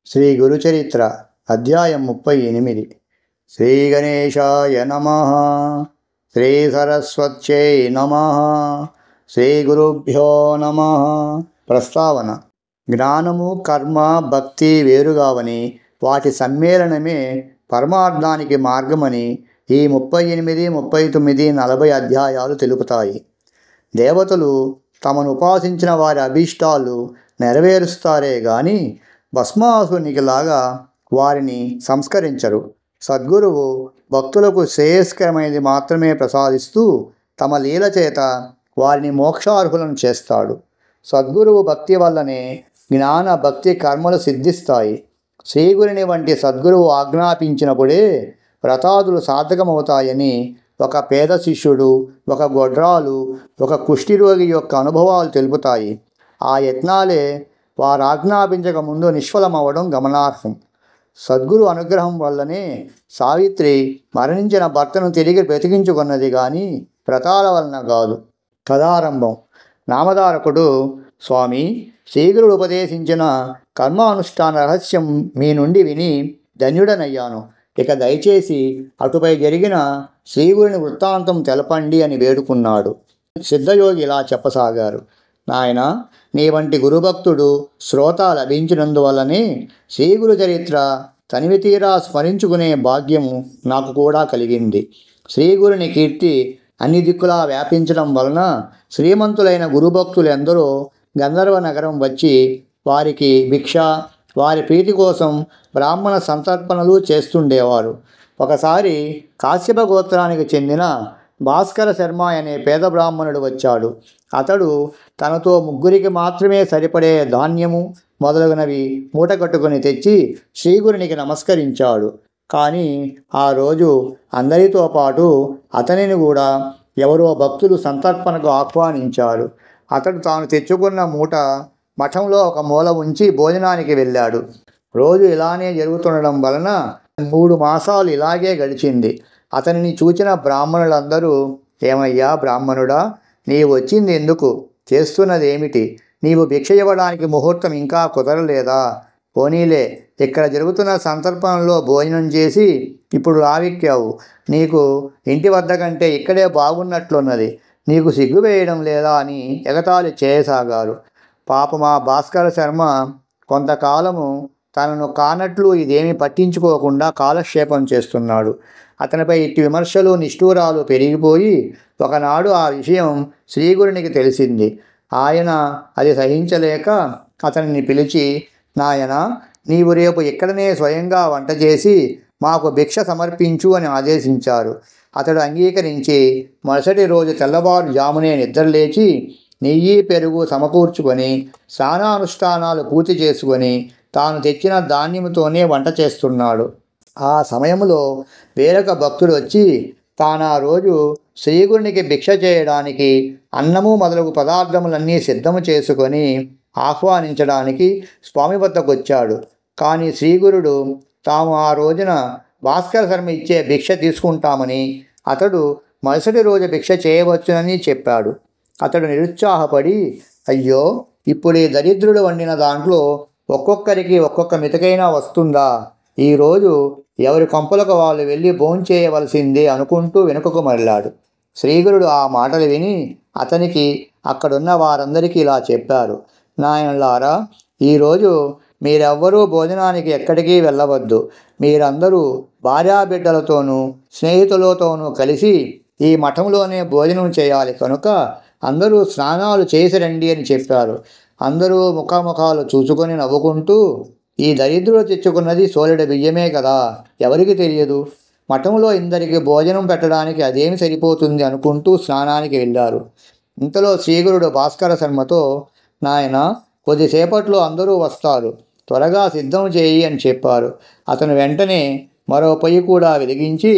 శ్రీ గురుచరిత్ర అధ్యాయం 38. శ్రీ గణేశాయ నమః. శ్రీ సరస్వత్యై నమః. శ్రీ గురుభ్యో నమః. ప్రస్తావన: జ్ఞానము, కర్మ, భక్తి వేరుగావని, వాటి సమ్మేళనమే పరమార్థానికి మార్గమని ఈ 38, 39, 40 అధ్యాయాలు తెలుపుతాయి. దేవతలు తమను ఉపాసించిన వారి అభీష్టాలు నెరవేరుస్తారే గాని భస్మాసునికిలాగా వారిని సంస్కరించరు. సద్గురువు భక్తులకు శ్రేయస్కరమైనది మాత్రమే ప్రసాదిస్తూ తమ లీల చేత వారిని మోక్షార్హులను చేస్తాడు. సద్గురువు భక్తి వల్లనే జ్ఞాన, భక్తి, కర్మలు సిద్ధిస్తాయి. శ్రీగురుని వంటి సద్గురువు ఆజ్ఞాపించినప్పుడే వ్రతాదులు సార్థకమవుతాయని ఒక పేద శిష్యుడు, ఒక గొడ్రాలు, ఒక కుష్ఠిరోగి యొక్క అనుభవాలు తెలుపుతాయి. ఆ యత్నాలే వారు ఆజ్ఞాపించక ముందు నిష్ఫలమవ్వడం గమనార్హం. సద్గురు అనుగ్రహం వల్లనే సావిత్రి మరణించిన భర్తను తిరిగి బ్రతికించుకున్నది కానీ వ్రతాల వలన కాదు. కథారంభం. నామధారకుడు: స్వామి, శ్రీగురుడు ఉపదేశించిన కర్మానుష్ఠాన రహస్యం మీ నుండి విని ధన్యుడనయ్యాను. ఇక దయచేసి అటుపై జరిగిన శ్రీగురుని వృత్తాంతం తెలపండి అని వేడుకున్నాడు. సిద్ధయోగి ఇలా చెప్పసాగారు: నాయన, నీ వంటి గురుభక్తుడు శ్రోత లభించినందువల్లనే శ్రీగురు చరిత్ర తనివితీరా స్మరించుకునే భాగ్యము నాకు కూడా కలిగింది. శ్రీగురుని కీర్తి అన్ని దిక్కులా వ్యాపించడం వలన శ్రీమంతులైన గురుభక్తులు ఎందరో గంధర్వ నగరం వచ్చి వారికి భిక్ష, వారి ప్రీతి కోసం బ్రాహ్మణ సంతర్పణలు చేస్తుండేవారు. ఒకసారి కాశ్యప గోత్రానికి చెందిన భాస్కర శర్మ అనే పేద బ్రాహ్మణుడు వచ్చాడు. అతడు తనతో ముగ్గురికి మాత్రమే సరిపడే ధాన్యము మొదలగునవి మూట కట్టుకుని తెచ్చి శ్రీగురునికి నమస్కరించాడు. కానీ ఆ రోజు అందరితో పాటు అతనిని కూడా ఎవరో భక్తులు సంతర్పణకు ఆహ్వానించారు. అతడు తాను తెచ్చుకున్న మూట మఠంలో ఒక మూల ఉంచి భోజనానికి వెళ్ళాడు. రోజు ఇలానే జరుగుతుండడం వలన 3 మాసాలు ఇలాగే గడిచింది. అతనిని చూచిన బ్రాహ్మణులందరూ: ఏమయ్యా బ్రాహ్మణుడా, నీవు వచ్చింది ఎందుకు? చేస్తున్నది ఏమిటి? నీవు భిక్ష ఇవ్వడానికి ముహూర్తం ఇంకా కుదరలేదా? పోనీలే, ఇక్కడ జరుగుతున్న సంతర్పణలో భోజనం చేసి ఇప్పుడు రావిక్కావు. నీకు ఇంటి వద్ద కంటే ఇక్కడే బాగున్నట్లున్నది. నీకు సిగ్గు వేయడం లేదా అని ఎగతాళి చేయసాగారు. పాపమా భాస్కర శర్మ కొంతకాలము తనను కానట్లు ఇదేమీ పట్టించుకోకుండా కాలక్షేపం చేస్తున్నాడు. అతనిపై ఇట్టి విమర్శలు, నిష్ఠూరాలు పెరిగిపోయి ఒకనాడు ఆ విషయం శ్రీగురునికి తెలిసింది. ఆయన అది సహించలేక అతనిని పిలిచి: నాయన, నీవు రేపు ఇక్కడనే స్వయంగా వంట చేసి మాకు భిక్ష సమర్పించు అని ఆదేశించారు. అతడు అంగీకరించి మరుసటి రోజు తెల్లవారుజామునే నిద్రలేచి నెయ్యి, పెరుగు సమకూర్చుకొని స్నానానుష్ఠానాలు పూర్తి చేసుకొని తాను తెచ్చిన ధాన్యంతోనే వంట చేస్తున్నాడు. ఆ సమయంలో వేరొక భక్తుడు వచ్చి తాను ఆ రోజు శ్రీగురునికి భిక్ష చేయడానికి అన్నము మొదలగు పదార్థములన్నీ సిద్ధము చేసుకొని ఆహ్వానించడానికి స్వామి వద్దకు వచ్చాడు. కానీ శ్రీగురుడు తాము ఆ రోజున భాస్కర శర్మ ఇచ్చే భిక్ష తీసుకుంటామని, అతడు మరుసటి రోజు భిక్ష చేయవచ్చునని చెప్పాడు. అతడు నిరుత్సాహపడి: అయ్యో, ఇప్పుడు ఈ దరిద్రుడు వండిన దాంట్లో ఒక్కొక్కరికి ఒక్కొక్క మితకైనా వస్తుందా? ఈరోజు ఎవరి కొంపలకు వాళ్ళు వెళ్ళి భోంచేయవలసిందే అనుకుంటూ వెనుకకు మరలాడు. శ్రీగురుడు ఆ మాటలు విని అతనికి, అక్కడున్న వారందరికీ ఇలా చెప్పారు: నాయనలారా, ఈరోజు మీరెవ్వరూ భోజనానికి ఎక్కడికి వెళ్ళవద్దు. మీరందరూ భార్యాబిడ్డలతోనూ స్నేహితులతోనూ కలిసి ఈ మఠంలోనే భోజనం చేయాలి కనుక అందరూ స్నానాలు చేసి రండి అని చెప్పారు. అందరూ ముఖాముఖాలు చూసుకొని నవ్వుకుంటూ, ఈ దరిద్రుడు తెచ్చుకున్నది సోలెడు బియ్యమే కదా, ఎవరికి తెలియదు, మఠంలో ఇందరికి భోజనం పెట్టడానికి అదేమి సరిపోతుంది అనుకుంటూ స్నానానికి వెళ్ళారు. ఇంతలో శ్రీగురుడు భాస్కర శర్మతో: నాయన, కొద్దిసేపట్లో అందరూ వస్తారు, త్వరగా సిద్ధం చేయి అని చెప్పారు. అతను వెంటనే మరో పొయ్యి కూడా వెలిగించి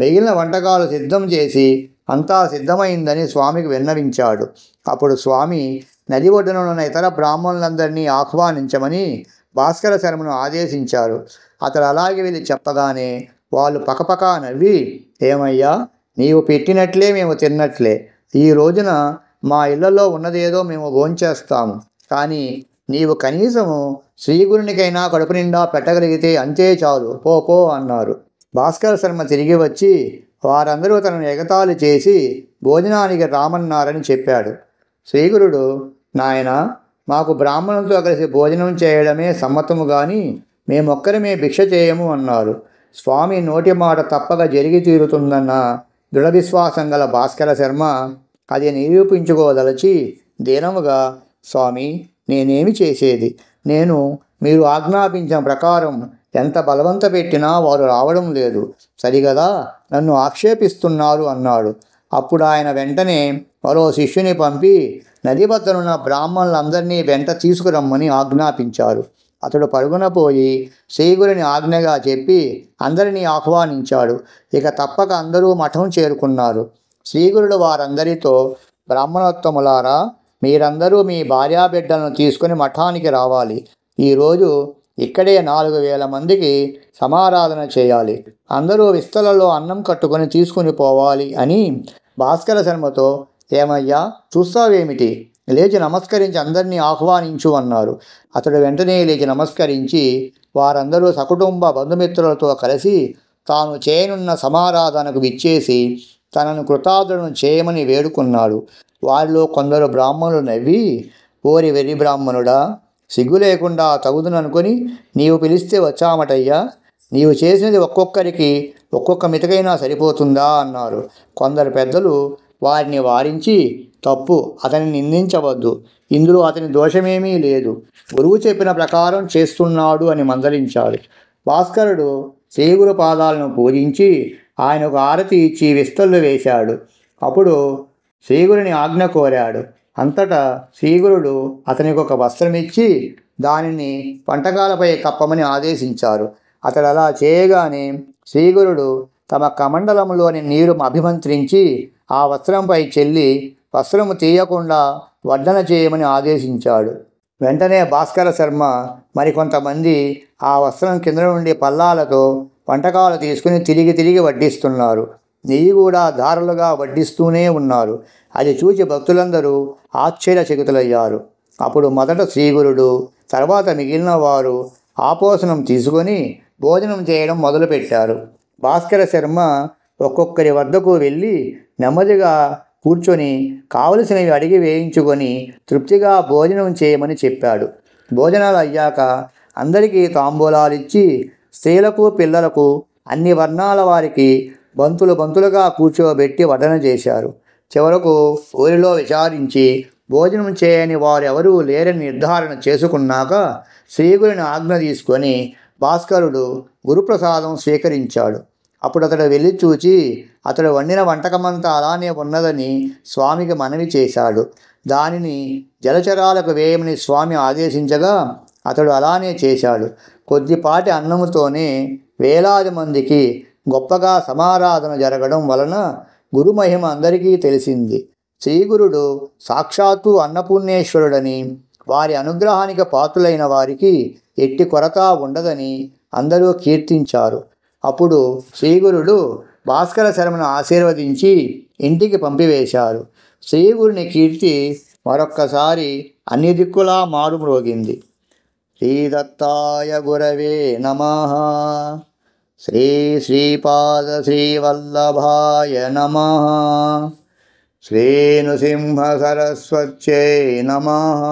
మిగిలిన వంటకాలు సిద్ధం చేసి అంతా సిద్ధమైందని స్వామికి విన్నవించాడు. అప్పుడు స్వామి నది ఒడ్డున ఉన్న ఇతర బ్రాహ్మణులందరినీ ఆహ్వానించమని భాస్కర శర్మను ఆదేశించారు. అతడు అలాగే వెళ్ళి చెప్పగానే వాళ్ళు పకపకా నవ్వి: ఏమయ్యా, నీవు పెట్టినట్లే మేము తిన్నట్లే. ఈ రోజున మా ఇళ్లలో ఉన్నదేదో మేము భోంచేస్తాము, కానీ నీవు కనీసము శ్రీగురునికైనా కడుపు నిండా పెట్టగలిగితే అంతే చాలు, పో పో అన్నారు. భాస్కర శర్మ తిరిగి వచ్చి వారందరూ తనను ఎగతాళి చేసి భోజనానికి రామన్నారని చెప్పాడు. శ్రీగురుడు, నాయన, మాకు బ్రాహ్మణులతో కలిసి భోజనం చేయడమే సమ్మతము గాని మేమొక్కరమే భిక్ష చేయము అన్నారు. స్వామి నోటి మాట తప్పక జరిగి తీరుతుందన్న దృఢ విశ్వాసం గల భాస్కర శర్మ అది నిరూపించుకోదలచి దీనముగా, స్వామి, నేనేమి చేసేది? నేను మీరు ఆజ్ఞాపించిన ప్రకారం ఎంత బలవంత పెట్టినా వారు రావడం లేదు, సరిగదా, నన్ను ఆక్షేపిస్తున్నారు అన్నాడు. అప్పుడు ఆయన వెంటనే మరో శిష్యుని పంపి నది వద్దనున్న బ్రాహ్మణులందరినీ వెంట తీసుకురమ్మని ఆజ్ఞాపించారు. అతడు పరుగున పోయి శ్రీగురుని ఆజ్ఞగా చెప్పి అందరినీ ఆహ్వానించాడు. ఇక తప్పక అందరూ మఠం చేరుకున్నారు. శ్రీగురుడు వారందరితో, బ్రాహ్మణోత్తములారా, మీరందరూ మీ భార్యాబిడ్డలను తీసుకుని మఠానికి రావాలి. ఈరోజు ఇక్కడే 4000 మందికి సమారాధన చేయాలి. అందరూ విస్తలలో అన్నం కట్టుకొని తీసుకుని పోవాలి అని భాస్కర శర్మతో, ఏమయ్యా, చూస్తావేమిటి, లేచి నమస్కరించి అందరినీ ఆహ్వానించు అన్నారు. అతడు వెంటనే లేచి నమస్కరించి వారందరూ సకుటుంబ బంధుమిత్రులతో కలిసి తాను చేయనున్న సమారాధనకు విచ్చేసి తనను కృతార్థులను చేయమని వేడుకున్నాడు. వారిలో కొందరు బ్రాహ్మణులు నవ్వి, ఓరి వెర్రి బ్రాహ్మణుడా, సిగ్గు లేకుండా తగుదుననుకొని నీవు పిలిస్తే వచ్చామటయ్యా, నీవు చేసినది ఒక్కొక్కరికి ఒక్కొక్క మితకైనా సరిపోతుందా అన్నారు. కొందరు పెద్దలు వారిని వారించి, తప్పు, అతన్ని నిందించవద్దు, ఇందులో అతని దోషమేమీ లేదు, గురువు చెప్పిన ప్రకారం చేస్తున్నాడు అని మందలించాడు. భాస్కరుడు శ్రీగురు పాదాలను పూజించి ఆయనకు ఆరతి ఇచ్చి విస్తళ్ళు వేశాడు. అప్పుడు శ్రీగురుని ఆజ్ఞ కోరాడు. అంతటా శ్రీగురుడు అతనికి ఒక వస్త్రమిచ్చి దానిని వంటకాలపై కప్పమని ఆదేశించారు. అతడు అలా చేయగానే శ్రీగురుడు తమ కమండలంలోని నీరు అభిమంత్రించి ఆ వస్త్రంపై చెల్లి వస్త్రము తీయకుండా వడ్డన చేయమని ఆదేశించాడు. వెంటనే భాస్కర శర్మ మరికొంతమంది ఆ వస్త్రం కింద నుండి పల్లాలతో వంటకాలు తీసుకుని తిరిగి వడ్డిస్తున్నారు. నెయ్యి కూడా ధారలుగా వడ్డిస్తూనే ఉన్నారు. అది చూచి భక్తులందరూ ఆశ్చర్యచకితులయ్యారు. అప్పుడు మొదట శ్రీగురుడు, తర్వాత మిగిలిన వారు ఆపోసనం తీసుకొని భోజనం చేయడం మొదలుపెట్టారు. భాస్కర శర్మ ఒక్కొక్కరి వద్దకు వెళ్ళి నెమ్మదిగా కూర్చొని కావలసినవి అడిగి వేయించుకొని తృప్తిగా భోజనం చేయమని చెప్పాడు. భోజనాలు అయ్యాక అందరికీ తాంబూలాలిచ్చి స్త్రీలకు పిల్లలకు అన్ని వర్ణాల వారికి బంతులుగా కూర్చోబెట్టి వడ్డన చేశారు. చివరకు ఊరిలో విచారించి భోజనం చేయని వారెవరూ లేరని నిర్ధారణ చేసుకున్నాక శ్రీగురుని ఆజ్ఞ తీసుకొని భాస్కరుడు గురుప్రసాదం స్వీకరించాడు. అప్పుడు అతడు వెళ్ళి చూచి అతడు వండిన వంటకమంతా అలానే ఉన్నదని స్వామికి మనవి చేశాడు. దానిని జలచరాలకు వేయమని స్వామి ఆదేశించగా అతడు అలానే చేశాడు. కొద్దిపాటి అన్నముతోనే వేలాది మందికి గొప్పగా సమారాధన జరగడం వలన గురుమహిమ అందరికీ తెలిసింది. శ్రీగురుడు సాక్షాత్తు అన్నపూర్ణేశ్వరుడని, వారి అనుగ్రహానికి పాత్రులైన వారికి ఎట్టి కొరత ఉండదని అందరూ కీర్తించారు. అప్పుడు శ్రీగురుడు భాస్కర శర్మను ఆశీర్వదించి ఇంటికి పంపివేశారు. శ్రీగురుని కీర్తి మరొక్కసారి అన్ని దిక్కులా మారుమ్రోగింది. శ్రీదత్తాయ గురవే నమః. శ్రీపాద శ్రీవల్లభాయ నమః. శ్రీనృసింహ సరస్వత్యై నమః.